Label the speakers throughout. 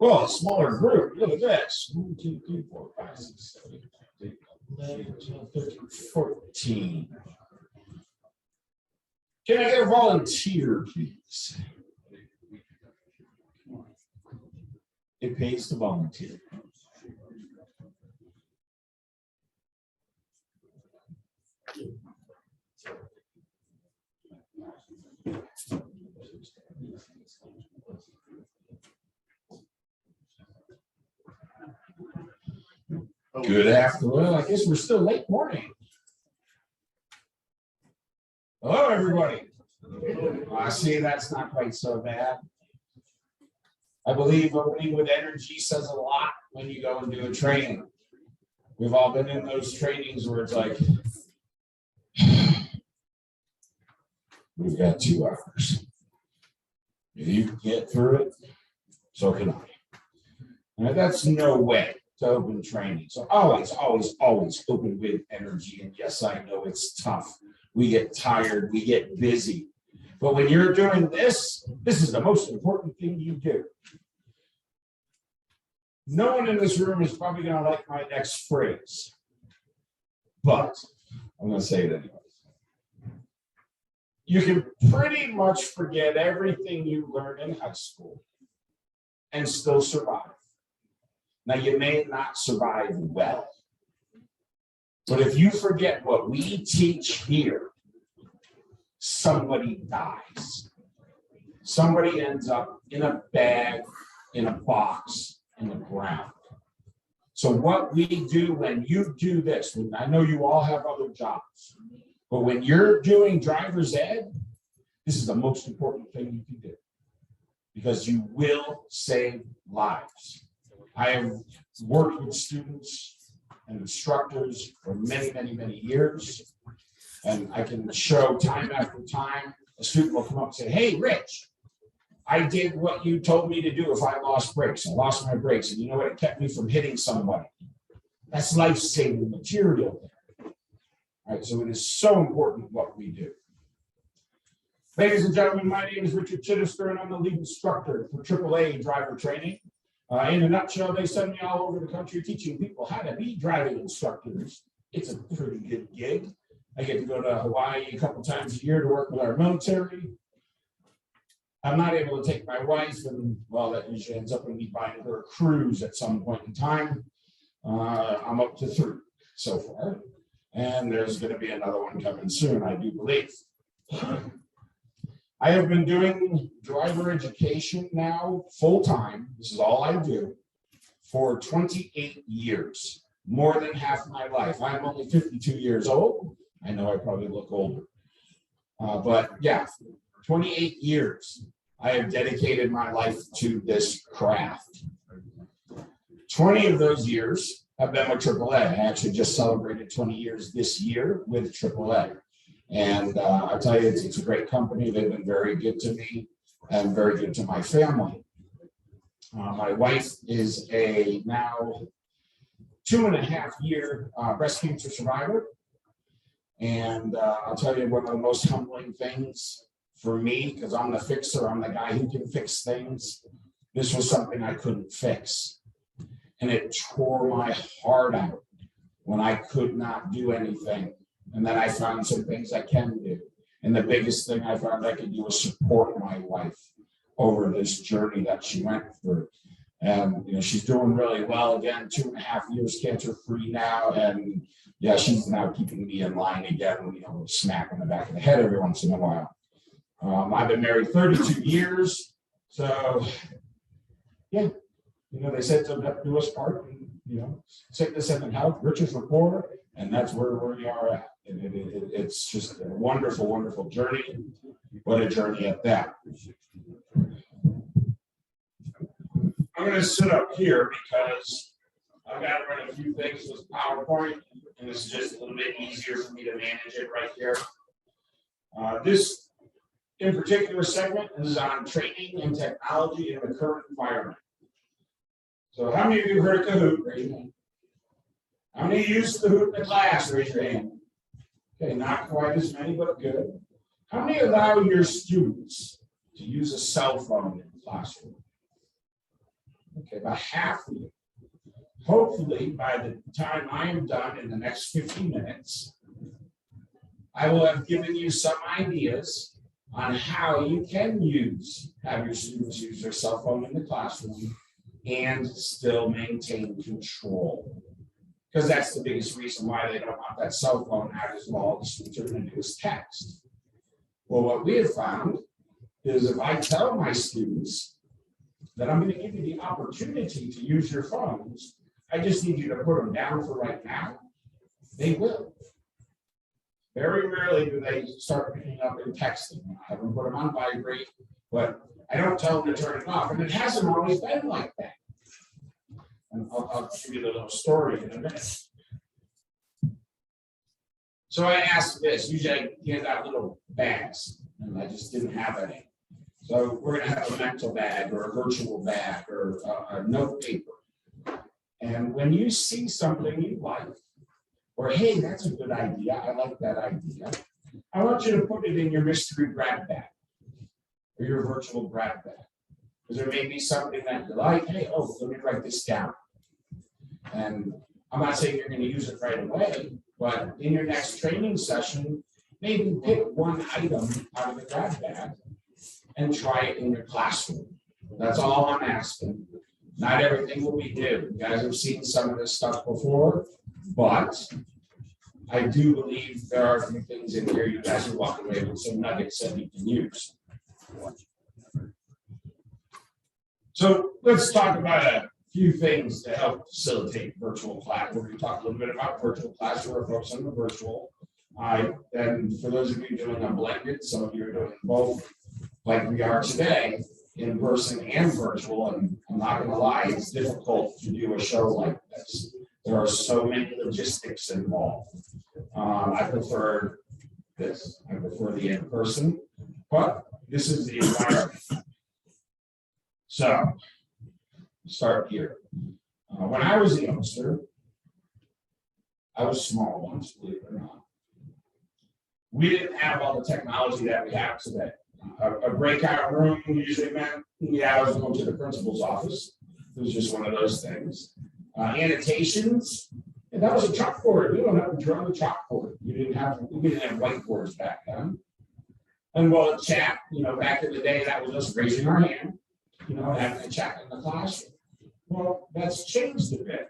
Speaker 1: Well, a smaller group. Look at this. 1, 2, 3, 4, 5, 6, 7, 8, 9, 10, 11, 12, 13, 14. Can I get a volunteer, please? It pays to volunteer. Good afternoon. I guess we're still late morning. Hello, everybody. I see that's not quite so bad. I believe opening with energy says a lot when you go and do a training. We've all been in those trainings where it's like, we've got 2 hours. If you can get through it, so can I. Now, that's no way to open training. So always open with energy. And yes, I know it's tough. We get tired, we get busy. But when you're doing this, this is the most important thing you do. No one in this room is probably going to like my next phrase, but I'm going to say it anyway. You can pretty much forget everything you learned in high school and still survive. Now, you may not survive well, but if you forget what we teach here, somebody dies. Somebody ends up in a bag, in a box, in the ground. So what we do when you do this, and I know you all have other jobs, but when you're doing driver's ed, this is the most important thing you can do because you will save lives. I have worked with students and instructors for many, many, many years. And I can show time after time, a student will come up and say, hey, Rich, I did what you told me to do if I lost brakes. I lost my brakes. And you know what? It kept me from hitting somebody. That's life-saving material there. All right, so it is so important what we do. Ladies and gentlemen, my name is Richard Chidester, and I'm the lead instructor for AAA driver training. In a nutshell, they send me all over the country teaching people how to be driving instructors. It's a pretty good gig. I get to go to Hawaii a couple times a year to work with our military. I'm not able to take my wife, and well, that usually ends up in me buying her a cruise at some point in time. I'm up to 3 so far, and there's going to be another one coming soon, I do believe. I have been doing driver education now full-time, this is all I do, for 28 years, more than half my life. I'm only 52 years old. I know I probably look older, but yeah, 28 years I have dedicated my life to this craft. 20 of those years have been with AAA. I actually just celebrated 20 years this year with AAA. And I tell you, it's a great company. They've been very good to me and very good to my family. My wife is a now 2.5-year breast cancer survivor. And I'll tell you one of the most humbling things for me, because I'm the fixer, I'm the guy who can fix things. This was something I couldn't fix. And it tore my heart out when I could not do anything. And then I found some things I can do. And the biggest thing I found I could do was support my wife over this journey that she went through. And you know, she's doing really well. Again, 2.5 years cancer-free now. And yeah, she's now keeping me in line again, you know, smack on the back of the head every once in a while. I've been married 32 years. So yeah, you know, they said to do us part, and, you know, sickness and health, riches or poor. And that's where we are at. It's just a wonderful, wonderful journey. What a journey at that. I'm going to sit up here because I've got to run a few things with PowerPoint, and this is just a little bit easier for me to manage it right here. This, in particular segment, is on training and technology in the current environment. So how many of you heard of Kahoot? Raise your hand. How many used Kahoot in the class? Raise your hand. Okay, not quite as many, but good. How many allow your students to use a cell phone in the classroom? Okay, about half of you. Hopefully, by the time I am done in the next 50 minutes, I will have given you some ideas on how you can have your students use their cell phone in the classroom and still maintain control. Because that's the biggest reason why they don't want that cell phone out, is all the students are going to do is text. Well, what we have found is if I tell my students that I'm going to give you the opportunity to use your phones, I just need you to put them down for right now, they will. Very rarely do they start picking up and texting. I haven't put them on vibrate, but I don't tell them to turn it off. And it hasn't always been like that. And I'll give you the little story in a minute. So I asked this, usually I get out little bags, and I just didn't have any. So we're going to have a mental bag or a virtual bag or a note paper. And when you see something you like, or hey, that's a good idea, I like that idea, I want you to put it in your mystery grab bag or your virtual grab bag. Because there may be something that you like, hey, oh, let me write this down. And I'm not saying you're going to use it right away, but in your next training session, maybe pick one item out of the grab bag and try it in your classroom. That's all I'm asking. Not everything will be new. You guys have seen some of this stuff before, but I do believe there are a few things in here you guys are walking away with some nuggets that you can use. So let's talk about a few things to help facilitate virtual class. We're going to talk a little bit about virtual class. We're focused on the virtual. And for those of you doing a blended, some of you are doing both, like we are today, in person and virtual. And I'm not going to lie, it's difficult to do a show like this. There are so many logistics involved. I prefer this. I prefer the in-person, but this is the environment. So, start here. When I was a youngster, I was small once, believe it or not. We didn't have all the technology that we have today. A breakout room usually meant, yeah, I was going to the principal's office. It was just one of those things. Annotations, and that was a chalkboard. You don't have to draw on the chalkboard. We didn't have whiteboards back then. And well, chat, back in the day, that was us raising our hand, having a chat in the classroom. Well, that's changed a bit.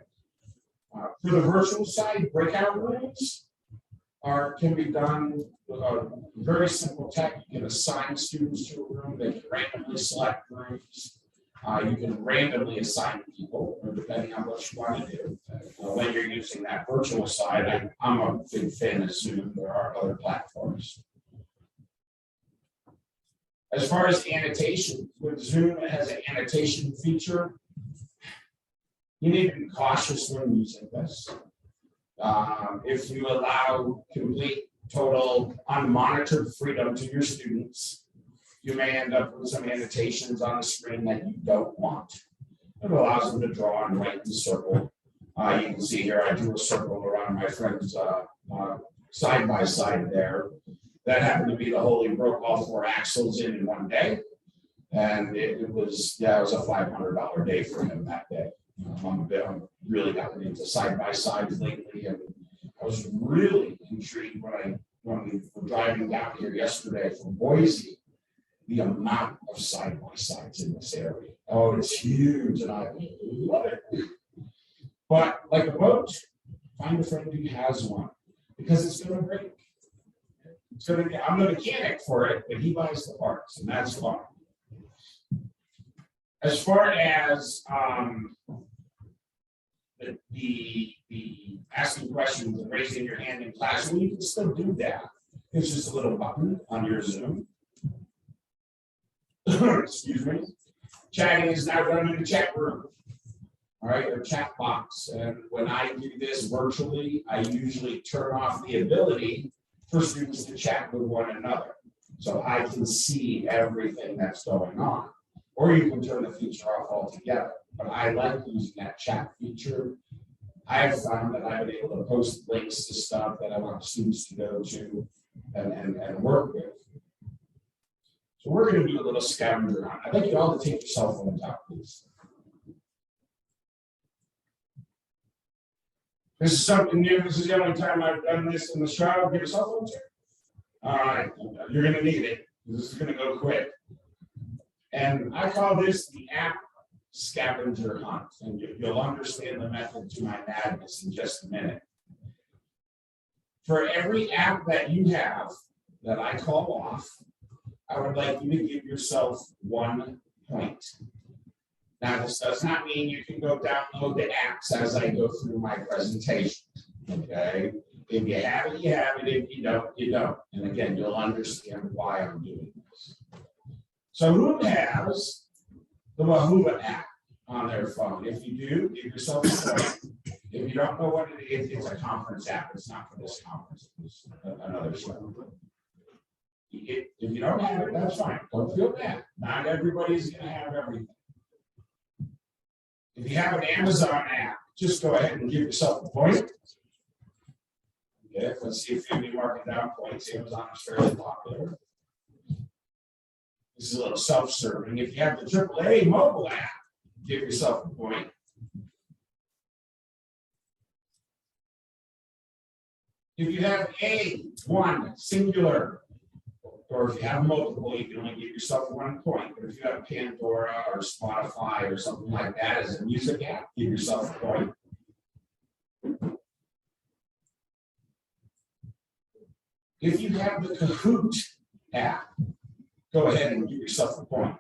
Speaker 1: For the virtual side, breakout rooms can be done with a very simple tech. You can assign students to a room. They can randomly select rooms. You can randomly assign people, depending on what you want to do. When you're using that virtual side, I'm a big fan of Zoom. There are other platforms. As far as annotation, with Zoom, it has an annotation feature. You need to be cautious when using this. If you allow complete, total, unmonitored freedom to your students, you may end up with some annotations on the screen that you don't want. It allows them to draw and write in the circle. You can see here, I drew a circle around my friend's side-by-side there. That happened to be the hole he broke all 4 axles in one day. And it was a $500 day for him that day. I'm really gotten into side-by-sides lately, and I was really intrigued when we were driving down here yesterday from Boise, the amount of side-by-sides in this area. Oh, it's huge, and I love it. But like a boat, find a friend who has one, because it's going to break. I'm the mechanic for it, but he buys the parts, and that's fun. As far as the asking questions and raising your hand in class, well, you can still do that. It's just a little button on your Zoom. Excuse me. Chatting is now done in the chat room. All right, or chat box. And when I do this virtually, I usually turn off the ability for students to chat with one another, so I can see everything that's going on. Or you can turn the feature off altogether. But I like using that chat feature. I've found that I've been able to post links to stuff that I want students to go to and work with. So we're going to do a little scavenger hunt. I'd like you all to take your cell phones out, please. This is something new. This is the only time I've done this in the show. Give yourself one too. All right, you're going to need it. This is going to go quick. And I call this the app Scavenger Hunt. And you'll understand the method to my madness in just a minute. For every app that you have that I call off, I would like you to give yourself 1 point. Now, this does not mean you can go download the apps as I go through my presentation, okay? If you have it, you have it. If you don't, you don't. And again, you'll understand why I'm doing this. So who has the Wahoo app on their phone? If you do, give yourself a point. If you don't know what it is, it's a conference app. It's not for this conference. It's another show. If you don't have it, that's fine. Don't feel bad. Not everybody's going to have everything. If you have an Amazon app, just go ahead and give yourself a point. Okay, let's see if you mark it down points. Amazon is fairly popular. This is a little self-serve. And if you have the AAA mobile app, give yourself a point. If you have one singular, or if you have multiple, you can only give yourself 1 point. But if you have Pandora or Spotify or something like that as a music app, give yourself a point. If you have the Kahoot app, go ahead and give yourself a point.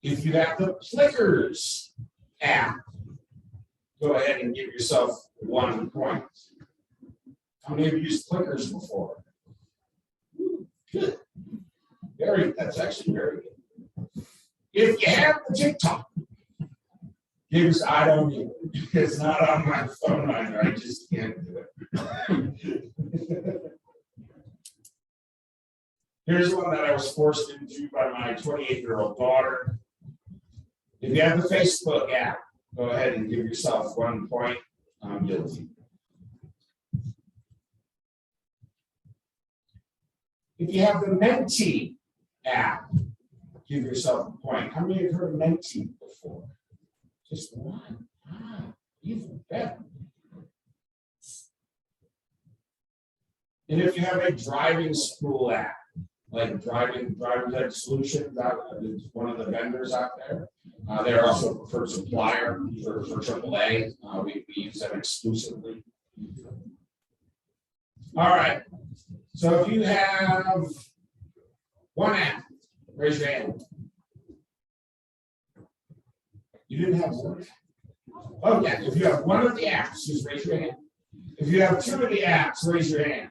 Speaker 1: If you have the Plickers app, go ahead and give yourself 1 point. How many of you used Plickers before? Good. That's actually very good. If you have the TikTok, I don't need it. It's not on my phone either. I just can't do it. Here's one that I was forced into by my 28-year-old daughter. If you have the Facebook app, go ahead and give yourself 1 point. I'm guilty. If you have the Menti app, give yourself a point. How many have heard of Menti before? Just one. Even better. And if you have a driving school app, like driving ed solutions, one of the vendors out there. They're also a preferred supplier for AAA. We use them exclusively. All right. So if you have one app, raise your hand. You didn't have one? Oh, yeah. If you have one of the apps, just raise your hand. If you have 2 of the apps, raise your hand.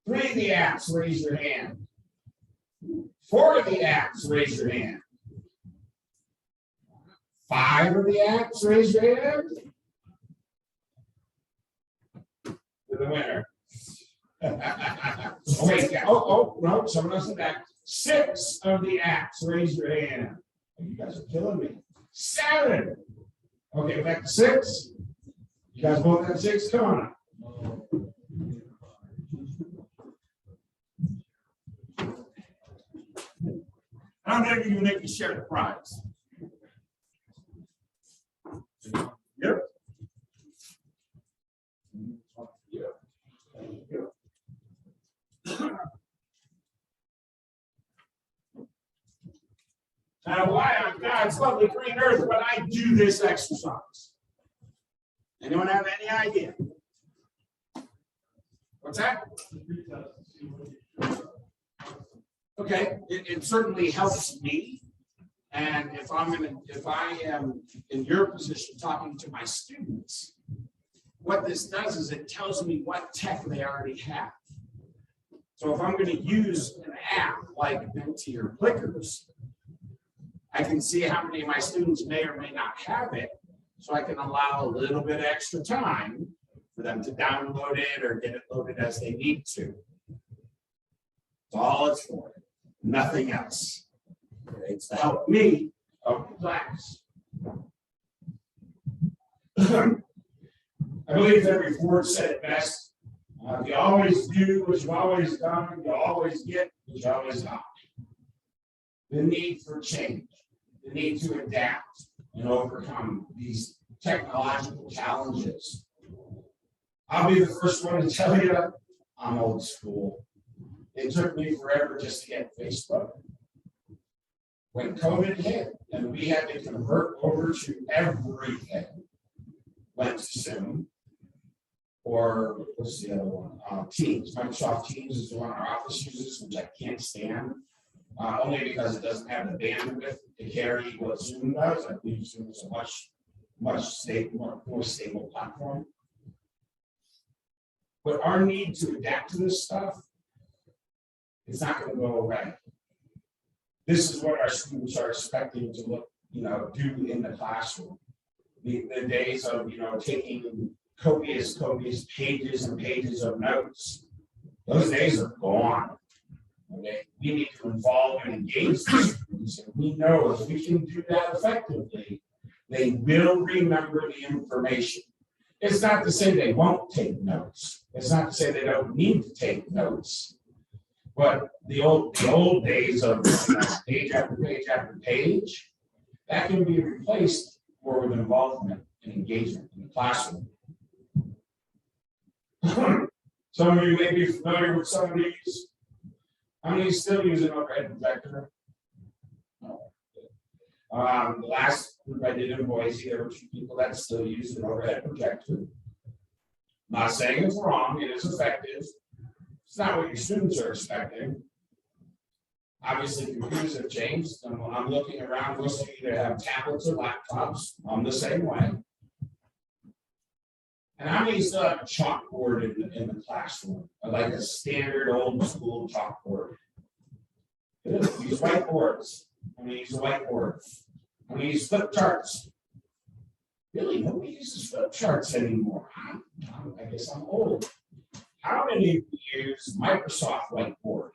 Speaker 1: 3 of the apps, raise your hand. 4 of the apps, raise your hand. 5 of the apps, raise your hand. You're the winner. Oh, wait, yeah. No, someone else in the back. 6 of the apps, raise your hand. You guys are killing me. 7. Okay, back to 6. You guys both have 6. Come on. How many of you make me share the prize? Yep. Now, why on God's lovely green earth would I do this exercise? Anyone have any idea? What's that? Okay, it certainly helps me. And if I am in your position talking to my students, what this does is it tells me what tech they already have. So if I'm going to use an app like Menti or Plickers, I can see how many of my students may or may not have it, so I can allow a little bit extra time for them to download it or get it loaded as they need to. That's all it's for, nothing else. It's to help me help the class. I believe Henry Ford said it best. If you always do what you've always done, you always get what you always got. The need for change. the need to adapt and overcome these technological challenges. I'll be the first one to tell you, I'm old school. It took me forever just to get Facebook. When COVID hit and we had to convert over to everything, went to Zoom, or what's the other one? Teams. Microsoft Teams is the one our office uses, which I can't stand, only because it doesn't have the bandwidth to carry what Zoom does. I believe Zoom is a much more stable platform. But our need to adapt to this stuff is not going to go away. This is what our students are expecting to do in the classroom. The days of taking copious pages and pages of notes, those days are gone. Okay, we need to involve and engage the students, and we know if we can do that effectively, they will remember the information. It's not to say they won't take notes. It's not to say they don't need to take notes. But the old days of page after page after page, that can be replaced more with involvement and engagement in the classroom. Some of you may be familiar with some of these. How many still use an overhead projector? No. The last group I did in Boise, there were 2 people that still use an overhead projector. Not saying it's wrong, it is effective. It's not what your students are expecting. Obviously, computers have changed. And when I'm looking around, most of you either have tablets or laptops. I'm the same way. And how many still have a chalkboard in the classroom, like a standard old school chalkboard? Use whiteboards. How many use a whiteboard? How many use flip charts? Really, nobody uses flip charts anymore. I guess I'm old. How many use Microsoft Whiteboard?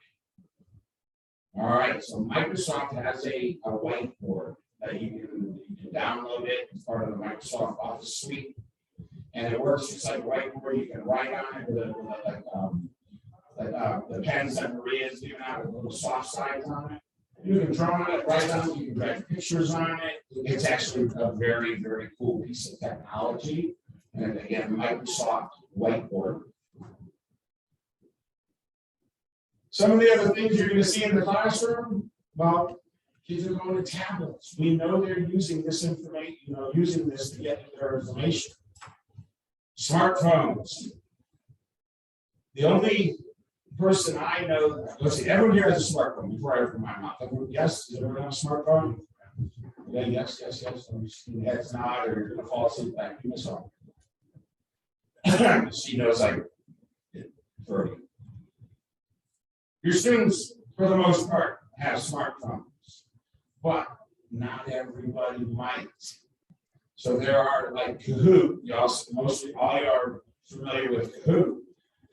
Speaker 1: All right, so Microsoft has a whiteboard that you can download it. It's part of the Microsoft Office suite. And it works just like a whiteboard. You can write on it with the pens that Maria's giving out with little soft sides on it. You can draw on it, write on it, you can write pictures on it. It's actually a very, very cool piece of technology. And again, Microsoft Whiteboard. Some of the other things you're going to see in the classroom, well, kids are going to tablets. We know they're using this information, using this to get their information. Smartphones. The only person I know, let's see, everyone here has a smartphone before I open my mouth. Yes, does everyone have a smartphone? Yeah, yes. Heads nod, or you're going to fall asleep back. Give me some. She knows like 30. Your students, for the most part, have smartphones, but not everybody might. So there are like Kahoot. Mostly all you are familiar with Kahoot.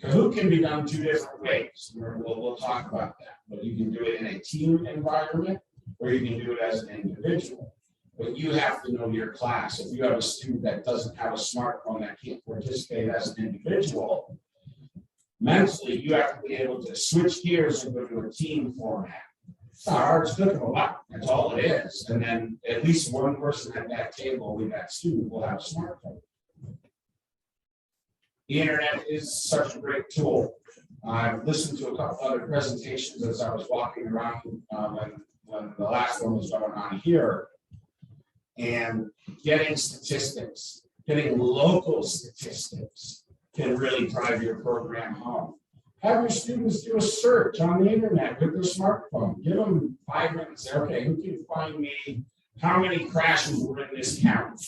Speaker 1: Kahoot can be done 2 different ways. We'll talk about that. But you can do it in a team environment, or you can do it as an individual. But you have to know your class. If you have a student that doesn't have a smartphone that can't participate as an individual, mentally you have to be able to switch gears and go to a team format. It's not hard, it's click of a button. That's all it is. And then at least one person at that table with that student will have a smartphone. The internet is such a great tool. I've listened to a couple other presentations as I was walking around when the last one was going on here. And getting statistics, getting local statistics can really drive your program home. Have your students do a search on the internet with their smartphone. Give them 5 minutes. Say, okay, who can find me how many crashes were in this count?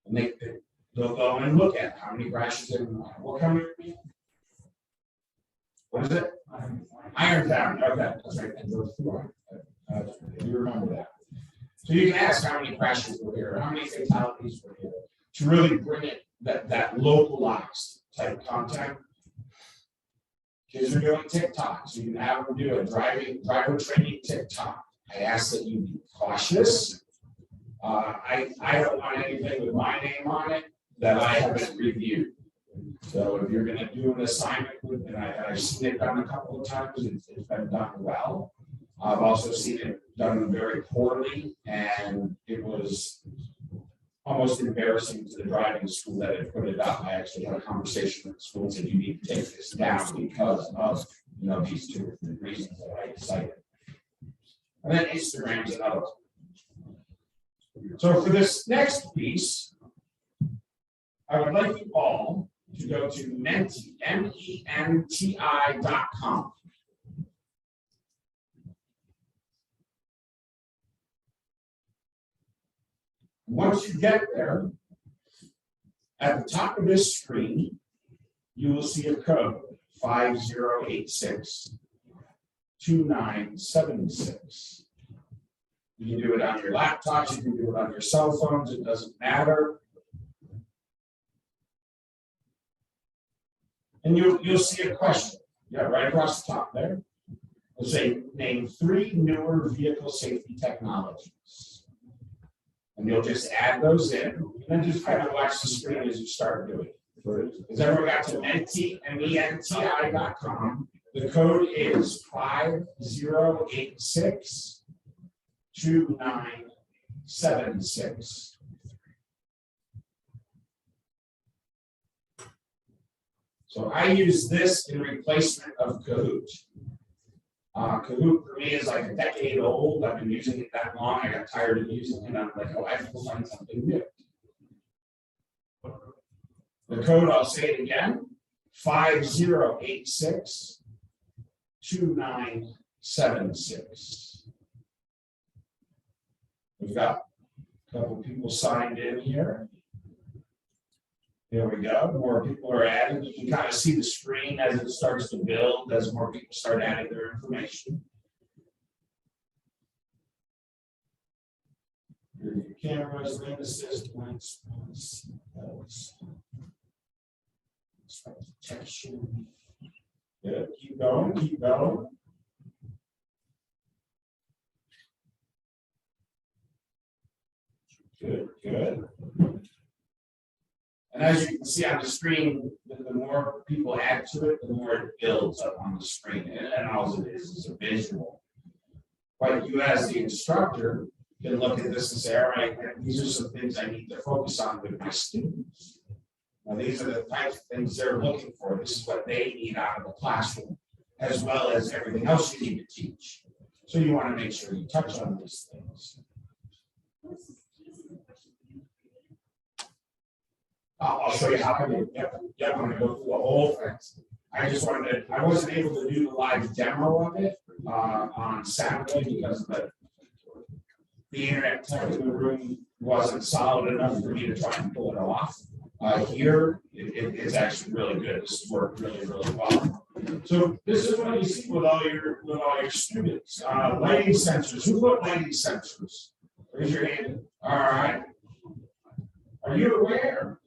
Speaker 1: And they'll go and look at how many crashes in what county are we in? What is it? Irontown. Okay, that's right. That goes through. You remember that. So you can ask how many crashes were here, how many fatalities were here, to really bring it that localized type content. Kids are doing TikTok, so you can have them do a driver training TikTok. I ask that you be cautious. I don't want anything with my name on it that I haven't reviewed. So if you're going to do an assignment with, and I've seen it done a couple of times, it's been done well. I've also seen it done very poorly, and it was almost embarrassing to the driving school that had put it up. I actually had a conversation with the school and said, you need to take this down because of, you know, these two different reasons that I cited. And then Instagram's another one. So for this next piece, I would like you all to go to Menti, MENTI.com. Once you get there, at the top of this screen, you will see a code 5086-2976. You can do it on your laptops, you can do it on your cell phones, it doesn't matter. And you'll see a question, yeah, right across the top there. It'll say, name 3 newer vehicle safety technologies. And you'll just add those in, and then just kind of watch the screen as you start doing it. Has everyone got to Menti, MENTI.com? The code is 5086-2976. So I use this in replacement of Kahoot. Kahoot for me is like a decade old. I've been using it that long. I got tired of using it. I'm like, oh, I have to find something new. The code, I'll say it again, 5086-2976. We've got a couple people signed in here. There we go. More people are adding. You can kind of see the screen as it starts to build, as more people start adding their information. Here are your cameras, lane assist, blind spots, detection. Good. Keep going, keep going. Good, good. And as you can see on the screen, the more people add to it, the more it builds up on the screen. And all it is a visual. But you as the instructor can look at this and say, all right, these are some things I need to focus on with my students. Now, these are the types of things they're looking for. This is what they need out of the classroom, as well as everything else you need to teach. So you want to make sure you touch on these things. I'll show you how I did. Yep, I'm going to go through the whole thing. I wasn't able to do the live demo of it on Saturday because the internet tech in the room wasn't solid enough for me to try and pull it off. Here, it's actually really good. This has worked really, really well. So this is what you see with all your students. Lighting sensors. Who put lighting sensors? Raise your hand. All right. Are you aware?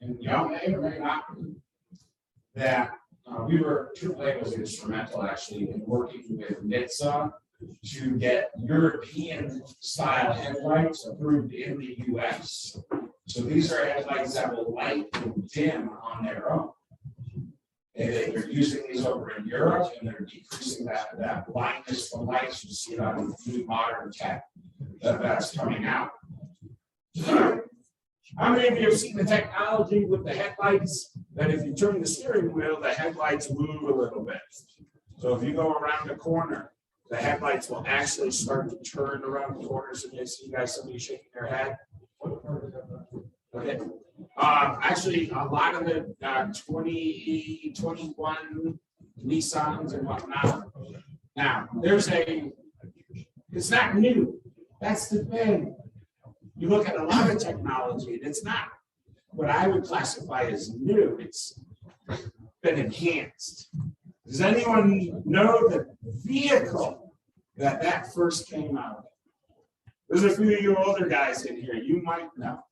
Speaker 1: And y'all may or may not be, that AAA was instrumental actually in working with NHTSA to get European style headlights approved in the US. So these are headlights that will light and dim on their own. And they're using these over in Europe, and they're decreasing that blindness from lights. You see it on the new modern tech that's coming out. How many of you have seen the technology with the headlights that if you turn the steering wheel, the headlights move a little bit? So if you go around the corner, the headlights will actually start to turn around the corners, and you see somebody shaking their head. Okay. Actually, a lot of the 2021 Nissans and whatnot. Now, it's not new. That's the thing. You look at a lot of technology, and it's not what I would classify as new. It's been enhanced. Does anyone know the vehicle that first came out? There's a few of you older guys in here. You might know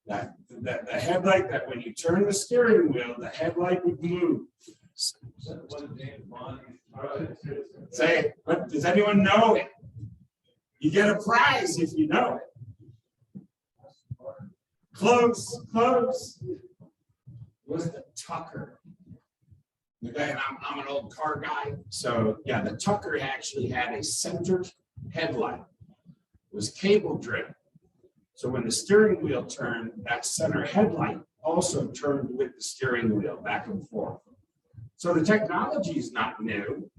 Speaker 1: that the headlight, that when you turn the steering wheel, the headlight would move. Say, but does anyone know it? You get a prize if you know it. Close, close. Was the Tucker? And I'm an old car guy, so yeah, the Tucker actually had a centered headlight. It was cable driven. So when the steering wheel turned, that center headlight also turned with the steering wheel back and forth. So the technology is not new.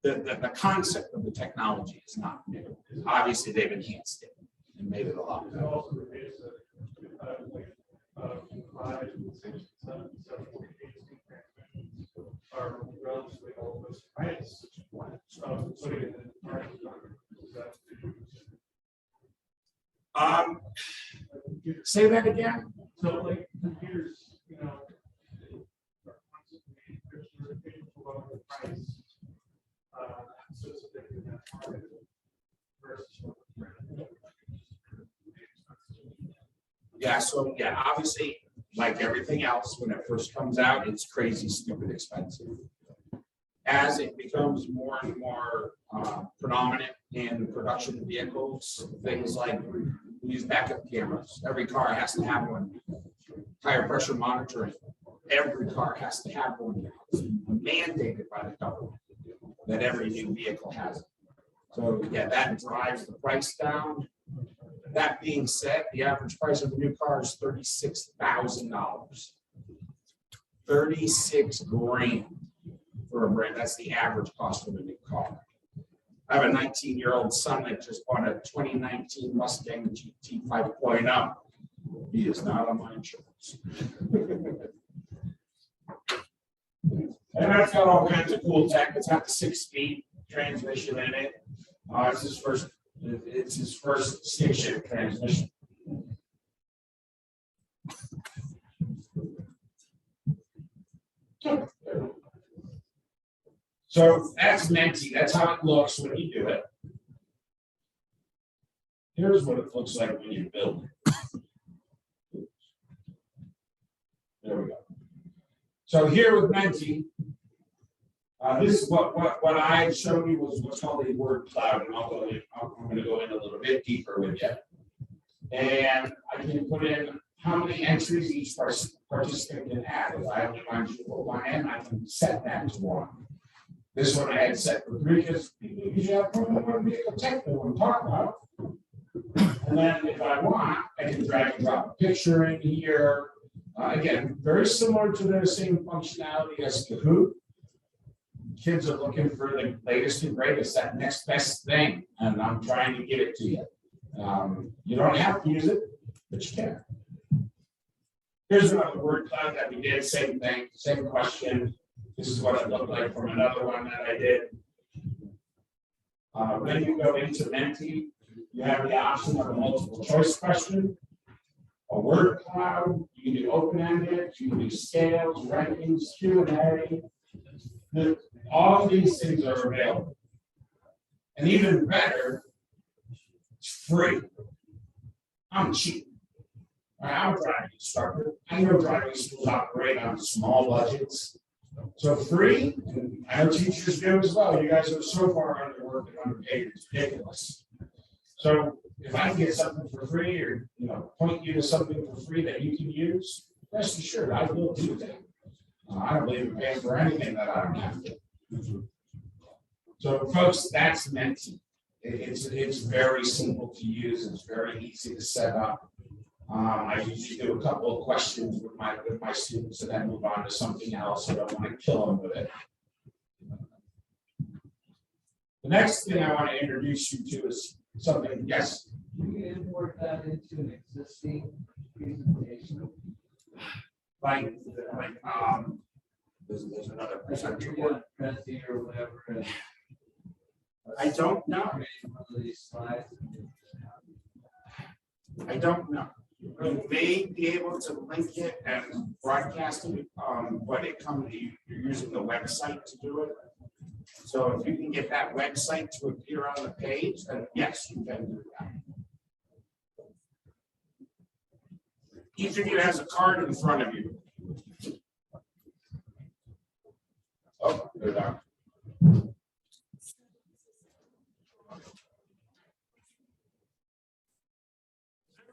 Speaker 1: The concept of the technology is not new. Obviously, they've enhanced it and made it a lot better.
Speaker 2: Are relatively almost price.
Speaker 1: Say that again.
Speaker 2: So like computers, you know, price. So it's a different market versus.
Speaker 1: Yeah, so yeah, obviously, like everything else, when it first comes out, it's crazy, stupid expensive. As it becomes more and more predominant in production vehicles, things like we use backup cameras. Every car has to have one. Tire pressure monitoring. Every car has to have one. It's mandated by the government that every new vehicle has it. So yeah, that drives the price down. That being said, the average price of a new car is $36,000. 36 grand for a brand. That's the average cost of a new car. I have a 19-year-old son that just bought a 2019 Mustang GT 5.0. He is not on my insurance. And that's got all kinds of cool tech. It's got the 6-speed transmission in it. It's his first stick-shift transmission. So that's MTMENTI. That's how it looks when you do it. Here's what it looks like when you build it. There we go. So here with MTMENTI, this is what I showed you was what's called a word cloud, and I'm going to go in a little bit deeper with you. And I can put in how many entries each participant can add. If I only want to put one in, I can set that to 1. This one I had set for 3 because you have one vehicle tech that we're talking about. And then if I want, I can drag and drop a picture in here. Again, very similar to the same functionality as Kahoot. Kids are looking for the latest and greatest, that next best thing, and I'm trying to give it to you. You don't have to use it, but you can. Here's another word cloud that we did, same thing, same question. This is what it looked like from another one that I did. When you go into MTMENTI, you have the option of a multiple choice question, a word cloud, you can do open-ended, you can do scales, rankings, Q&A. All of these things are available. And even better, it's free. I'm cheap. I'm a driving instructor. I know driving schools operate on small budgets. So free, and I know teachers do as well. You guys are so far underworked and underpaid, it's ridiculous. So if I can get something for free, or point you to something for free that you can use, rest assured I will do that. I don't believe in paying for anything that I don't have to. So folks, that's MTMENTI. It's very simple to use. It's very easy to set up. I usually do a couple of questions with my students and then move on to something else. I don't want to kill them with it. The next thing I want to introduce you to is something, yes?
Speaker 3: You can import that into an existing presentation.
Speaker 1: There's another presenter.
Speaker 3: Prezi or whatever.
Speaker 1: I don't know.
Speaker 3: One of these slides.
Speaker 1: I don't know. You may be able to link it and broadcast it, but you're using the website to do it. So if you can get that website to appear on the page, then yes, you can do that. Each of you has a card in front of you. Oh, there they are.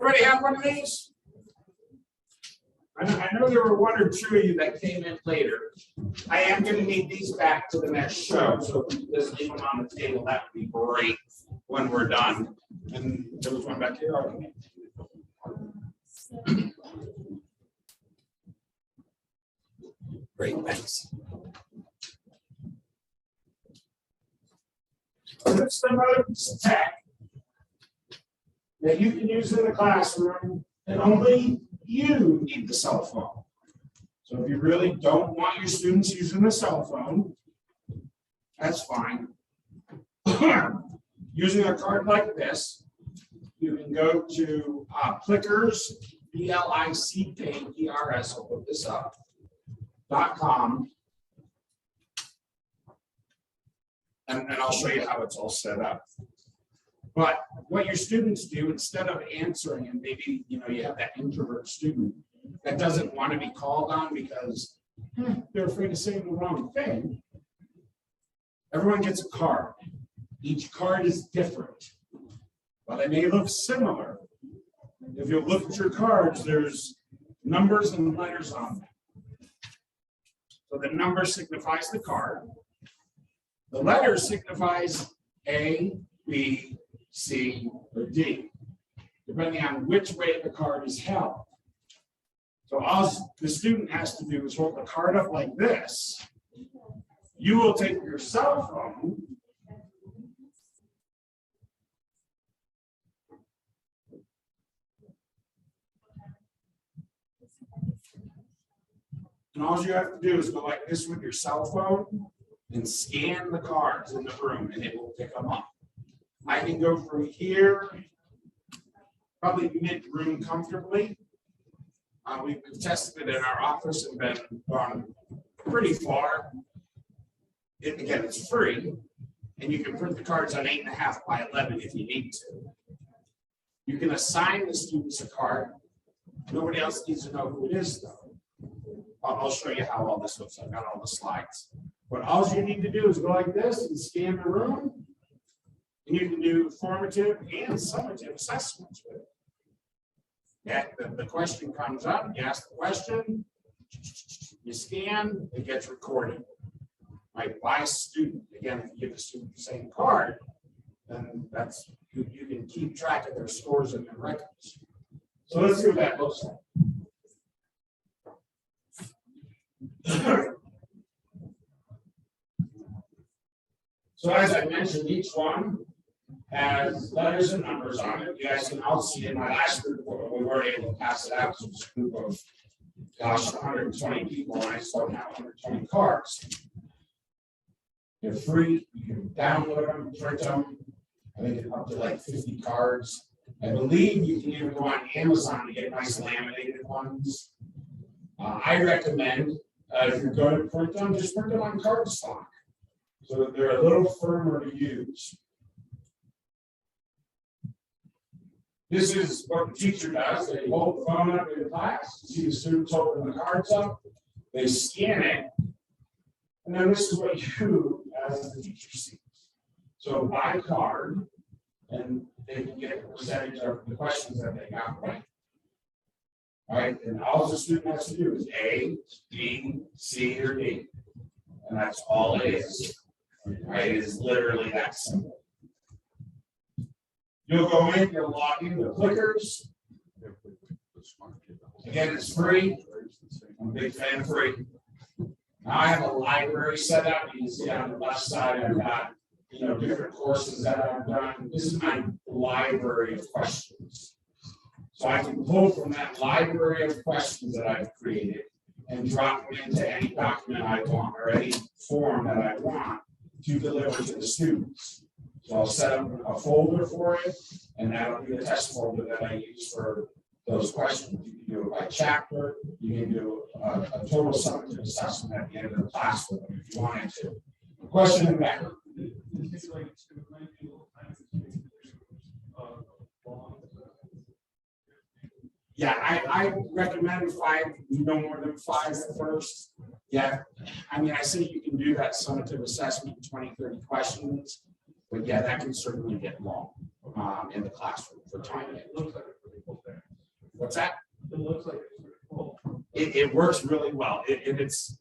Speaker 1: Everybody have one of these? I know there were one or two of you that came in later. I am gonna need these back to the next show, so if you could just leave them on the table, that would be great when we're done. And there was one back here. Okay. Great, thanks. That's another piece of tech that you can use in the classroom, and only you need the cell phone. So if you really don't want your students using the cell phone, that's fine. Using a card like this, you can go to Plickers, BLICKERS, I'll put this up, .com. And I'll show you how it's all set up. But what your students do, instead of answering, and maybe you have that introvert student that doesn't want to be called on because they're afraid of saying the wrong thing. Everyone gets a card. Each card is different, but they may look similar. If you look at your cards, there's numbers and letters on them. So the number signifies the card. The letter signifies A, B, C, or D, depending on which way the card is held. So all the student has to do is hold the card up like this. You will take your cell phone and all you have to do is go like this with your cell phone and scan the cards in the room, and it will pick them up. I can go from here, probably mid-room comfortably. We've tested it in our office and been gone pretty far. Again, it's free, and you can print the cards on 8.5 by 11 if you need to. You can assign the students a card. Nobody else needs to know who it is, though. I'll show you how all this looks. I've got all the slides. But all you need to do is go like this and scan the room, and you can do formative and summative assessments with it. Yeah, the question comes up, you ask the question, you scan, it gets recorded. Right, by student. Again, if you give the student the same card, then that's you can keep track of their scores and their records. So let's see what that looks like. So as I mentioned, each one has letters and numbers on it. You guys can all see in my last group, we were able to pass it out to a group of, 120 people, and I still have 120 cards. They're free. You can download them, print them. I think it's up to like 50 cards. I believe you can even go on Amazon to get nice laminated ones. I recommend if you're going to print them, just print them on cardstock, so that they're a little firmer to use. This is what the teacher does. They hold the phone up in class, see the students open the cards up, they scan it, and then this is what you, as the teacher, sees. So by card, and they can get a percentage of the questions that they got right. All right, and all the student has to do is A, B, C, or D. And that's all it is. Right? It is literally that simple. You'll go in, you'll log in with Plickers. Again, it's free. I'm a big fan of free. Now I have a library set up. You can see on the left side, I've got different courses that I've done. This is my library of questions. So I can pull from that library of questions that I've created and drop them into any document I want or any form that I want to deliver to the students. So I'll set up a folder for it, and that'll be the test folder that I use for those questions. You can do it by chapter. You can do a total summative assessment at the end of the class with them if you wanted to. Question in the back. Yeah, I recommend 5, no more than 5 at first. Yeah, I mean, I say you can do that summative assessment, 20, 30 questions, but yeah, that can certainly get long in the classroom for time. It looks like it's pretty full there. What's that? It looks like it's pretty full. it works really well. And it's,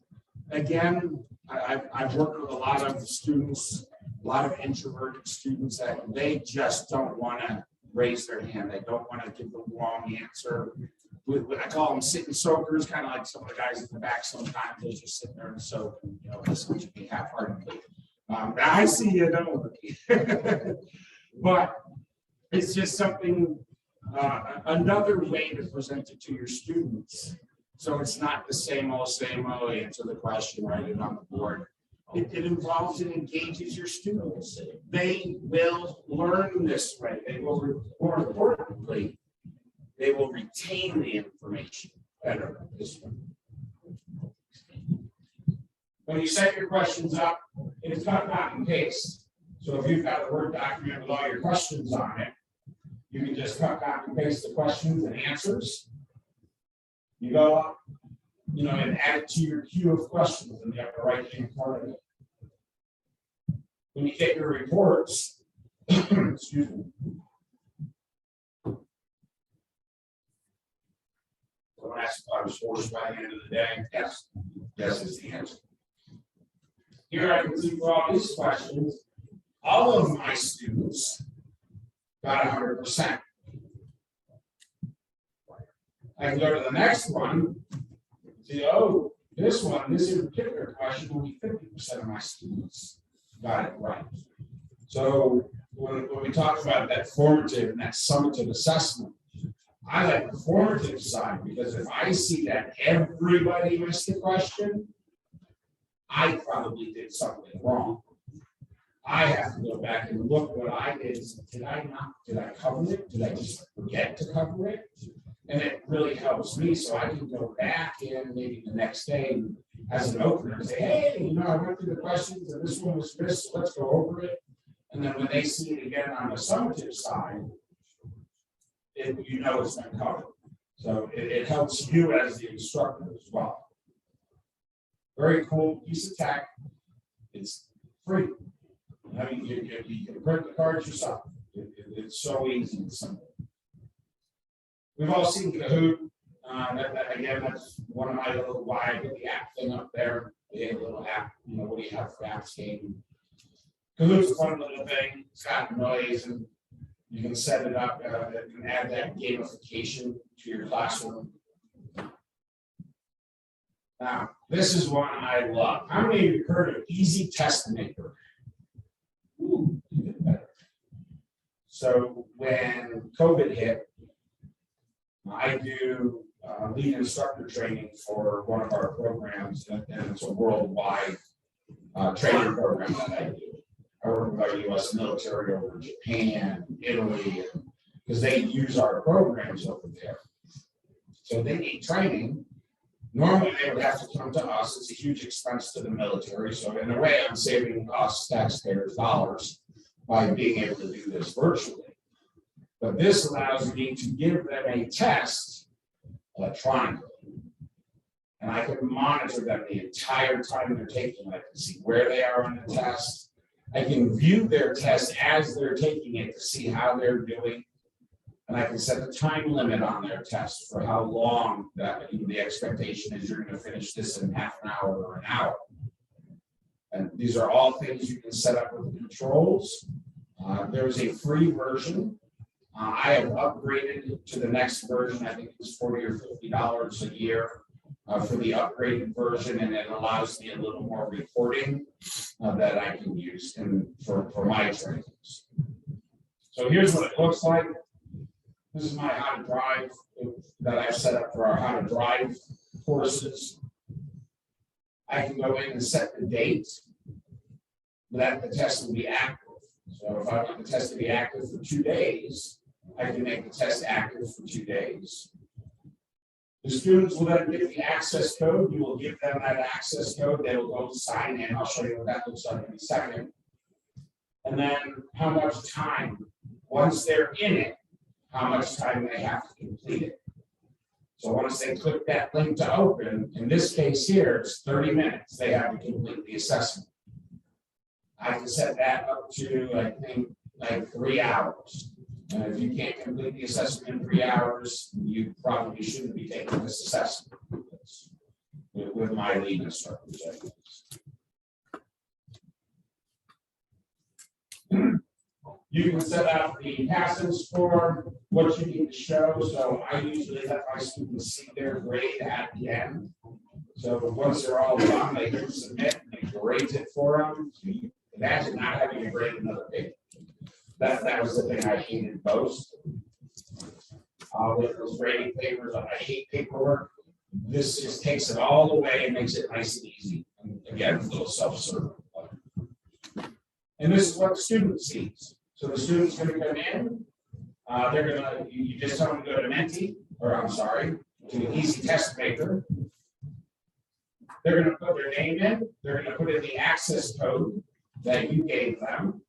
Speaker 1: again, I've worked with a lot of students, a lot of introverted students that they just don't want to raise their hand. They don't want to give the wrong answer. I call them sitting soakers, kind of like some of the guys in the back. Sometimes they just sit there and soak and, listen to me half-heartedly. I see you, don't. But it's just something, another way to present it to your students. So it's not the same old, answer the question, write it on the board. It involves and engages your students. They will learn this way. They will, more importantly, they will retain the information better this way. When you set your questions up, it's cut, copy, and paste. So if you've got a Word document with all your questions on it, you can just cut, copy, and paste the questions and answers. You go up, and add it to your queue of questions in the upper right-hand corner of it. When you get your reports, excuse me. So when I was forced by the end of the day, yes. Yes is the answer. Here I can see for all these questions, all of my students got 100%. I can go to the next one, see, oh, this is a particular question, only 50% of my students got it right. So when we talk about that formative and that summative assessment, I like the formative side, because if I see that everybody missed the question, I probably did something wrong. I have to go back and look what I did. Did I cover it? Did I just forget to cover it? And it really helps me, so I can go back in maybe the next day as an opener and say, hey, I went through the questions and this one was missed, so let's go over it. And then when they see it again on the summative side, it's been covered. So it helps you as the instructor as well. Very cool piece of tech. It's free. You can print the cards yourself. It's so easy and simple. We've all seen Kahoot. Again, that's one of my little why I get the app thing up there. They have a little app, what do you have for apps game? Kahoot's a fun little thing. It's got noise, and you can set it up. You can add that gamification to your classroom. Now, this is one I love. How many of you heard of Easy Test Maker? Ooh, even better. So when COVID hit, I do lead instructor training for one of our programs, and it's a worldwide training program that I do. I work with our U.S. military over in Japan, Italy, because they use our programs over there. So they need training. Normally, they would have to come to us. It's a huge expense to the military. So in a way, I'm saving us taxpayers dollars by being able to do this virtually. But this allows me to give them a test electronically. And I can monitor them the entire time they're taking it. I can see where they are on the test. I can view their test as they're taking it to see how they're doing. And I can set a time limit on their test for how long that the expectation is you're going to finish this in half an hour or an hour. And these are all things you can set up with the controls. There's a free version. I have upgraded to the next version. I think it's $40 or $50 a year for the upgraded version, and it allows me a little more reporting that I can use for my trainings. So here's what it looks like. This is my how to drive that I've set up for our how to drive courses. I can go in and set the date that the test will be active. So if I want the test to be active for 2 days, I can make the test active for 2 days. The students will then get the access code. You will give them that access code. They will go sign in. I'll show you what that looks like in a second. And then how much time, once they're in it, how much time they have to complete it. So once they click that link to open, in this case here, it's 30 minutes. They have to complete the assessment. I can set that up to, I think, like 3 hours. And if you can't complete the assessment in 3 hours, you probably shouldn't be taking this assessment. students with my lead instructors. You can set up the passing score, what you need to show. So I usually let my students see their grade at the end. So once they're all done, they can submit and they grade it for them. So you imagine not having to grade another paper. That was the thing I hated most. With those grading papers, I hate paperwork. This just takes it all away and makes it nice and easy. And again, a little self-serve. And this is what the student sees. So the student's going to come in. They're going to, you just tell them to go to Menti, or I'm sorry, to an easy test maker. They're going to put their name in. They're going to put in the access code that you gave them.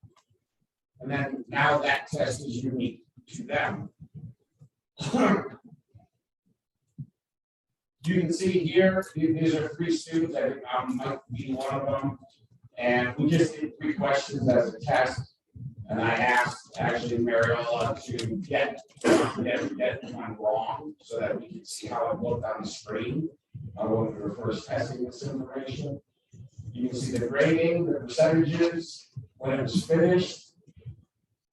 Speaker 1: And then now that test is unique to them. You can see here, these are 3 students. I think I might be one of them. And we just did 3 questions as a test. And I asked actually Mariola to get one wrong so that we could see how it looked on the screen when we were first testing this information. You can see the grading, the percentages, when it was finished.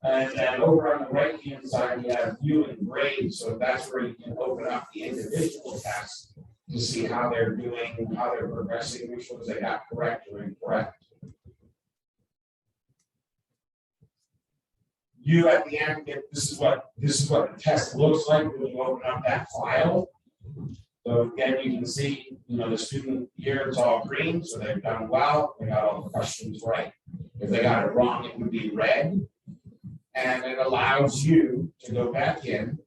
Speaker 1: And then over on the right hand side, we have view and grade. So that's where you can open up the individual tests to see how they're doing, how they're progressing, which ones they got correct or incorrect. You at the end get this is what the test looks like when you open up that file. So again, you can see, the student here, it's all green, so they've done well, they got all the questions right. If they got it wrong, it would be red. And it allows you to go back in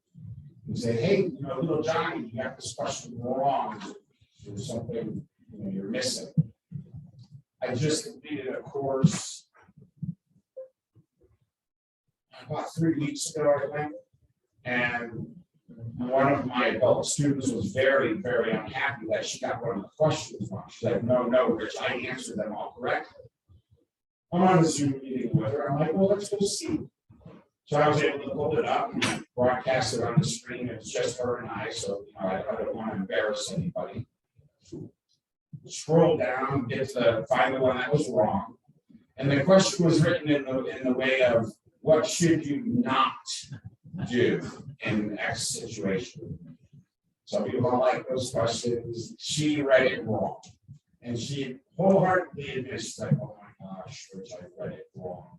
Speaker 1: and say, hey, little Johnny, you got this question wrong. There's something you're missing. I just completed a course about 3 weeks ago, I think, and one of my adult students was very, very unhappy that she got one of the questions wrong. She's like, no, Rich, I answered them all correctly. I'm on a Zoom meeting with her. I'm like, well, let's go see. So I was able to pull it up and broadcast it on the screen. It's just her and I, so I don't want to embarrass anybody. Scroll down, find the one that was wrong. And the question was written in the way of, what should you not do in X situation? Some people don't like those questions. She read it wrong. And she wholeheartedly admits, she's like, oh my gosh, Rich, I read it wrong.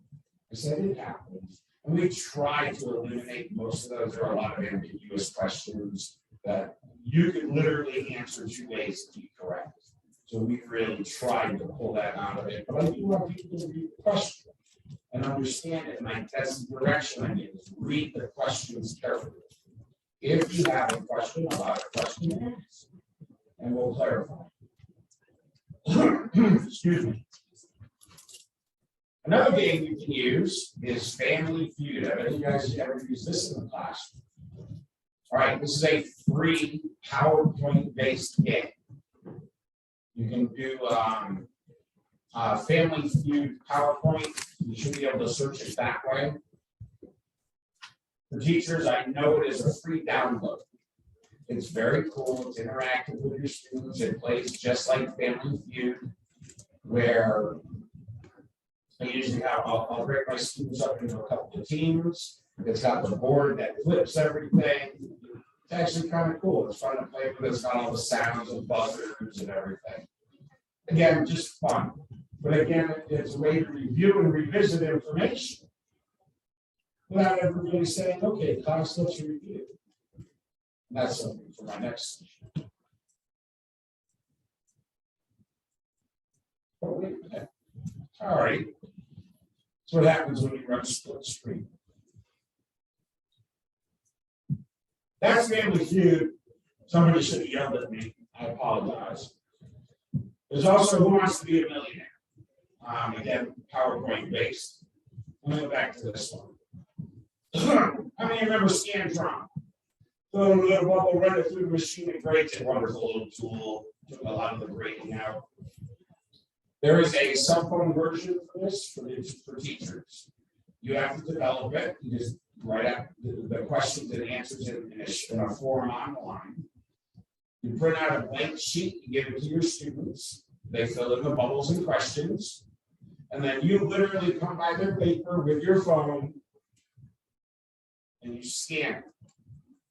Speaker 1: I said, it happens. And we try to eliminate most of those. There are a lot of ambiguous questions that you could literally answer 2 ways to be correct. So we really tried to pull that out of it. But I do want people to read the question and understand it. And that's the direction I need, is read the questions carefully. If you have a question about a question, ask, and we'll clarify. Excuse me. Another game you can use is Family Feud. I bet you guys ever use this in the class. All right, this is a free PowerPoint-based game. You can do Family Feud PowerPoint. You should be able to search it that way. For teachers, I know it is a free download. It's very cool. It's interactive with your students. It plays just like Family Feud, where I usually have, I'll break my students up into a couple of teams. It's got the board that flips everything. It's actually kind of cool. It's fun to play with. It's got all the sounds and buzzers and everything. Again, just fun. But again, it's a way to review and revisit information without ever really saying, okay, class, let's review. And that's something for my next session. Oh, wait a minute. All right. That's what happens when you run split screen. That's Family Feud. Somebody should have yelled at me. I apologize. There's also Who Wants to Be a Millionaire? Again, PowerPoint based. Let me go back to this one. How many remember Scantron? So the bubble run it through the machine and grades a wonderful little tool. Took a lot of the grading out. There is a cell phone version for this for teachers. You have to develop it. You just write out the questions and answers in a form online. You print out a blank sheet, you give it to your students, they fill in the bubbles and questions, and then you literally come by their paper with your phone and you scan it.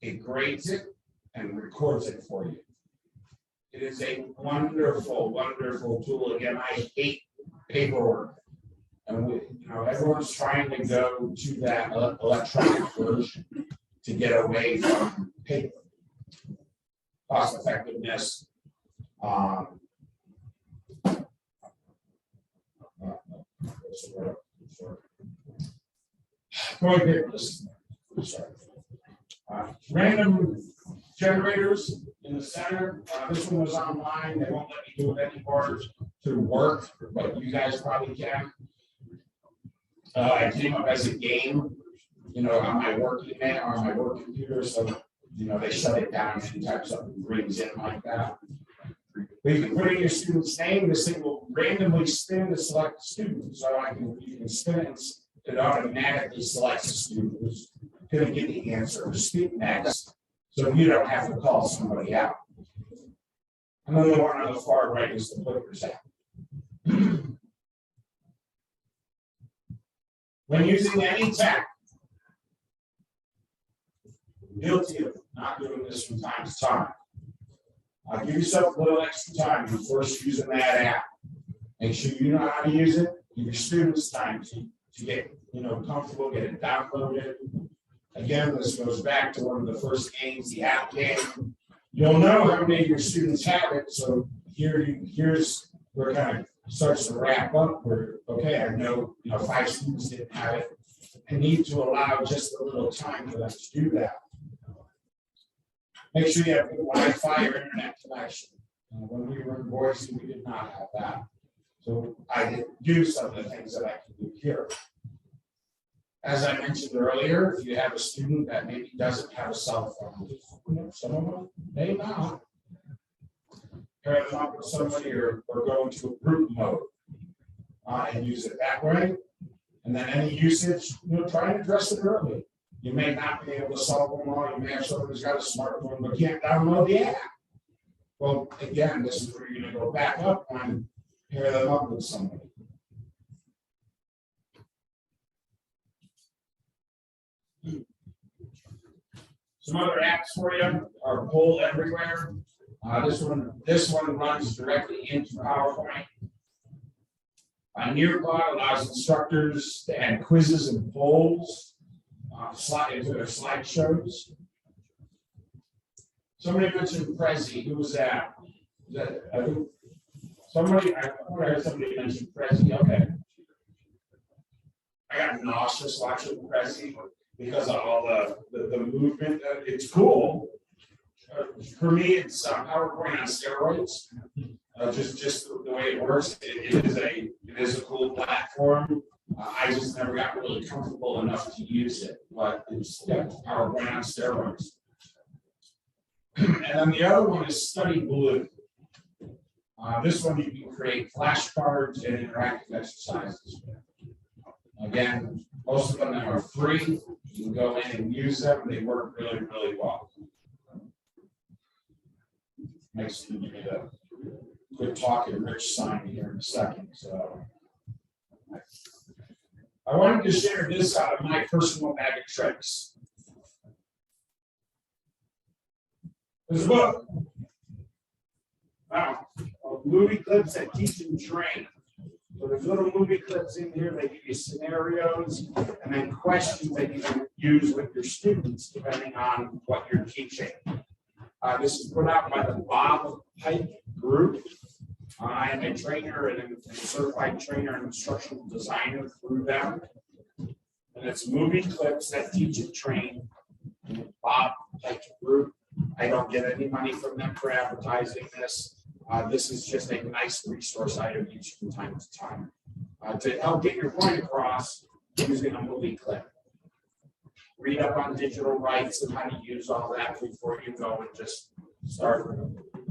Speaker 1: It grades it and records it for you. It is a wonderful, wonderful tool. Again, I hate paperwork. And everyone's trying to go to that electronic version to get away from paper. Cost effectiveness. Random generators in the center. This one was online. They won't let me do it anymore through work, but you guys probably can. I came up as a game, on my work email, on my work computer, so, they shut it down anytime something rings in like that. But you can put in your student's name, this thing will randomly spin to select a student, so you can spin it, it automatically selects a student who's going to get the answer or speak next, so you don't have to call somebody out. And then the one on the far right is the Clippers app. When using any tech, guilty of not doing this from time to time. Give yourself a little extra time before using that app. Make sure you know how to use it. Give your students time to get comfortable, get it downloaded. Again, this goes back to one of the first games, the app game. You'll know how many of your students have it. So here's where it kind of starts to wrap up. Where okay, I know 5 students didn't have it. I need to allow just a little time for them to do that. Make sure you have good Wi-Fi or internet connection. When we were in Boise, we did not have that. So I did do some of the things that I can do here. As I mentioned earlier, if you have a student that maybe doesn't have a cell phone, some of them may not. Pair them up with somebody or go into a group mode and use it that way. And then any usage, try and address it early. You may not be able to solve them all. You may have someone who's got a smartphone but can't download the app. Well, again, this is where you're going to go back up and pair them up with somebody. Some other apps for you are Poll Everywhere. This one runs directly into PowerPoint. Nearpod allows instructors to add quizzes and polls into their slideshows. Somebody mentioned Prezi. Who was that? Somebody mentioned Prezi. Okay. I got nauseous watching Prezi because of all the movement. It's cool. For me, it's PowerPoint on steroids. Just the way it works. It is a cool platform. I just never got really comfortable enough to use it, but it's PowerPoint on steroids. And then the other one is Study Blue. This one you can create flashcards and interactive exercises. Again, most of them are free. You can go in and use them. They work really, really well. Makes you need a good talk and rich sign here in a second. So I wanted to share this out of my personal bag of tricks. There's a book. Wow. Movie clips that teach and train. So there's little movie clips in here that give you scenarios and then questions that you can use with your students depending on what you're teaching. This is put out by the Bob Pike Group. I am a trainer and a certified trainer and instructional designer through them. And it's movie clips that teach and train. Bob Pike Group. I don't get any money from them for advertising this. This is just a nice resource item used from time to time to help get your point across using a movie clip. Read up on digital rights and how to use all that before you go and just start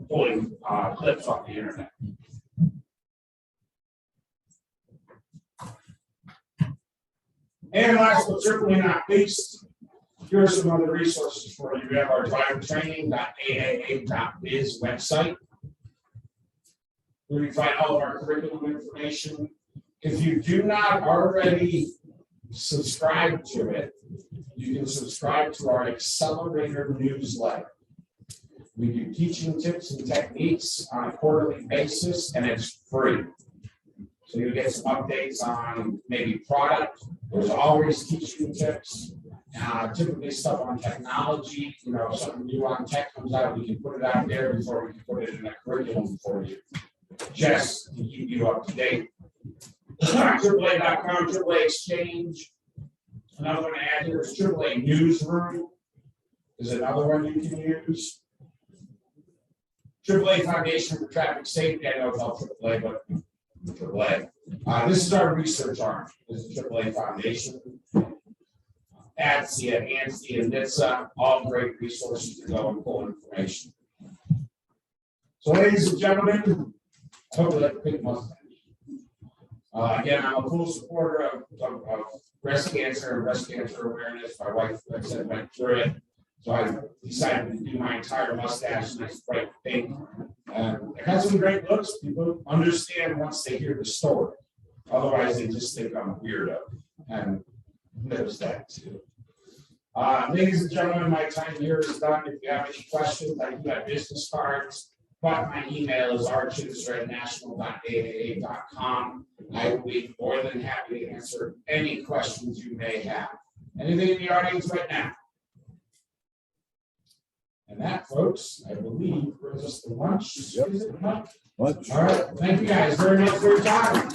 Speaker 1: pulling clips off the internet. And last but certainly not least, Here are some other resources for you. We have our drivertraining.aaa.biz website, where you find all of our curriculum information. If you do not already subscribe to it, you can subscribe to our Accelerator newsletter. We do teaching tips and techniques on a quarterly basis, and it's free. So you get some updates on maybe product. There's always teaching tips, typically stuff on technology. You know, if something new on tech comes out, we can put it out there before we can put it in a curriculum for you, just to keep you up to date. AAA.com, AAA Exchange. Another one to add here is AAA Newsroom. Is another one you can use. AAA Foundation for Traffic Safety. I know it's all AAA, but AAA. This is our research arm. This is AAA Foundation. ADSEA, ANSI, and NHTSA, all great resources to go and pull information. So, ladies and gentlemen, I hope you like the big mustache. Again, I'm a full supporter of breast cancer and breast cancer awareness. My wife, like I said, went through it. So I decided to do my entire mustache nice bright pink. It has some great looks. People understand once they hear the story. Otherwise, they just think I'm a weirdo. And there's that too. Ladies and gentlemen, my time here is done. If you have any questions, I do have business cards. But my email is rchidester@national.aaa.com. I will be more than happy to answer any questions you may have. Anything in the audience right now? And that, folks, I believe brings us to lunch.
Speaker 4: Yep.
Speaker 1: Is it lunch?
Speaker 4: Lunch.
Speaker 1: All right. Thank you guys very much for your time.